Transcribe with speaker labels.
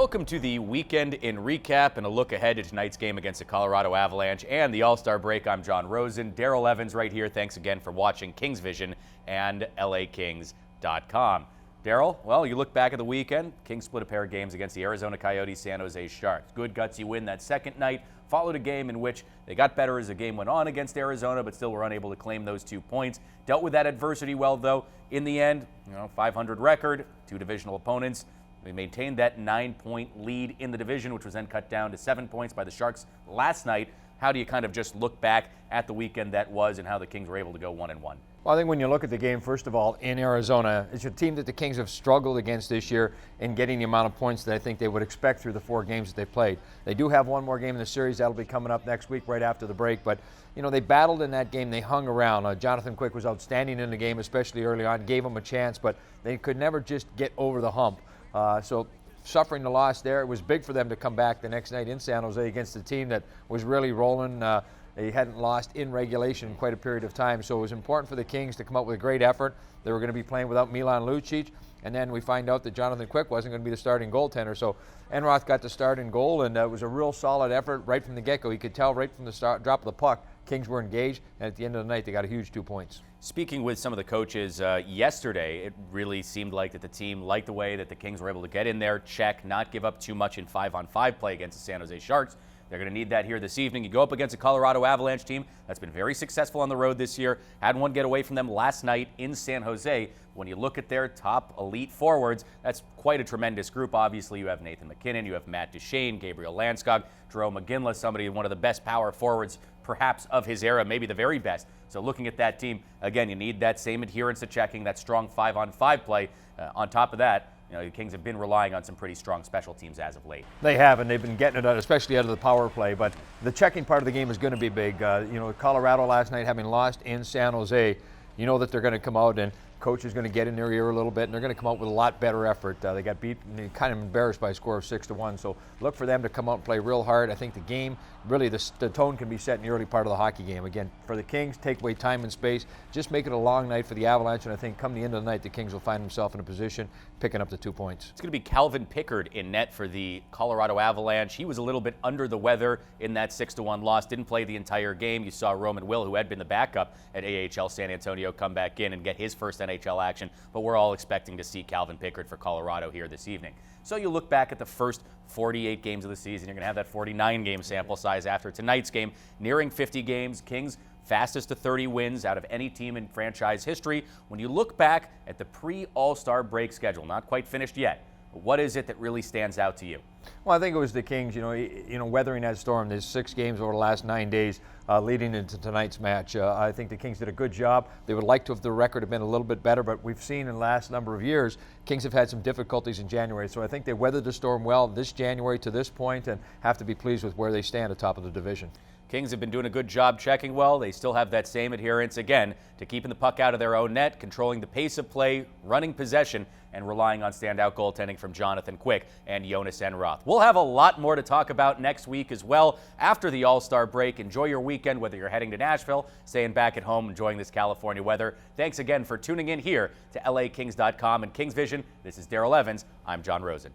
Speaker 1: Welcome to the Weekend in Recap and a look ahead to tonight's game against the Colorado Avalanche and the All-Star break. I'm John Rosen. Daryl Evans right here. Thanks again for watching Kings Vision and LAKings.com. Daryl, well, you look back at the weekend. Kings split a pair of games against the Arizona Coyotes, San Jose Sharks. Good gutsy win that second night. Followed a game in which they got better as the game went on against Arizona, but still were unable to claim those 2 points. Dealt with that adversity well, though. In the end, 500 record, 2 divisional opponents. They maintained that 9-point lead in the division, which was then cut down to 7 points by the Sharks last night. How do you kind of just look back at the weekend that was and how the Kings were able to go 1-1?
Speaker 2: Well, I think when you look at the game, first of all, in Arizona, it's a team that the Kings have struggled against this year in getting the amount of points that I think they would expect through the 4 games that they played. They do have one more game in the series. That'll be coming up next week right after the break. But, they battled in that game. They hung around. Jonathan Quick was outstanding in the game, especially early on, gave them a chance, but they could never just get over the hump. So suffering the loss there, it was big for them to come back the next night in San Jose against a team that was really rolling. They hadn't lost in regulation in quite a period of time, so it was important for the Kings to come up with a great effort. They were going to be playing without Milan Lucic, and then we find out that Jonathan Quick wasn't going to be the starting goaltender, so Enroth got the start in goal, and it was a real solid effort right from the get-go. You could tell right from the drop of the puck, Kings were engaged, and at the end of the night, they got a huge 2 points.
Speaker 1: Speaking with some of the coaches yesterday, it really seemed like that the team liked the way that the Kings were able to get in there, check, not give up too much in 5-on-5 play against the San Jose Sharks. They're going to need that here this evening. You go up against a Colorado Avalanche team that's been very successful on the road this year. Had one get away from them last night in San Jose. When you look at their top elite forwards, that's quite a tremendous group. Obviously, you have Nathan MacKinnon, you have Matt Duchene, Gabriel Landeskog, Jerome McGinley, somebody, one of the best power forwards perhaps of his era, maybe the very best. So looking at that team, again, you need that same adherence to checking, that strong 5-on-5 play. On top of that, the Kings have been relying on some pretty strong special teams as of late.
Speaker 2: They have, and they've been getting it out, especially out of the power play. But the checking part of the game is going to be big. Colorado last night, having lost in San Jose, you know that they're going to come out and coach is going to get in their ear a little bit, and they're going to come out with a lot better effort. They got beat and kind of embarrassed by a score of 6-1. So look for them to come out and play real hard. I think the game, really the tone can be set in the early part of the hockey game. Again, for the Kings, take away time and space. Just make it a long night for the Avalanche, and I think come the end of the night, the Kings will find themselves in a position picking up the 2 points.
Speaker 1: It's going to be Calvin Pickard in net for the Colorado Avalanche. He was a little bit under the weather in that 6-1 loss. Didn't play the entire game. You saw Roman Will, who had been the backup at AHL San Antonio, come back in and get his first NHL action. But we're all expecting to see Calvin Pickard for Colorado here this evening. So you look back at the first 48 games of the season. You're going to have that 49-game sample size after tonight's game, nearing 50 games. Kings fastest to 30 wins out of any team in franchise history. When you look back at the pre-All-Star break schedule, not quite finished yet, what is it that really stands out to you?
Speaker 2: Well, I think it was the Kings, weathering that storm. There's 6 games over the last 9 days leading into tonight's match. I think the Kings did a good job. They would like to have the record have been a little bit better, but we've seen in the last number of years, Kings have had some difficulties in January. So I think they weathered the storm well this January to this point and have to be pleased with where they stand atop of the division.
Speaker 1: Kings have been doing a good job checking well. They still have that same adherence, again, to keeping the puck out of their own net, controlling the pace of play, running possession, and relying on standout goaltending from Jonathan Quick and Jonas Enroth. We'll have a lot more to talk about next week as well after the All-Star break. Enjoy your weekend, whether you're heading to Nashville, staying back at home, enjoying this California weather. Thanks again for tuning in here to LAKings.com and Kings Vision. This is Daryl Evans. I'm John Rosen.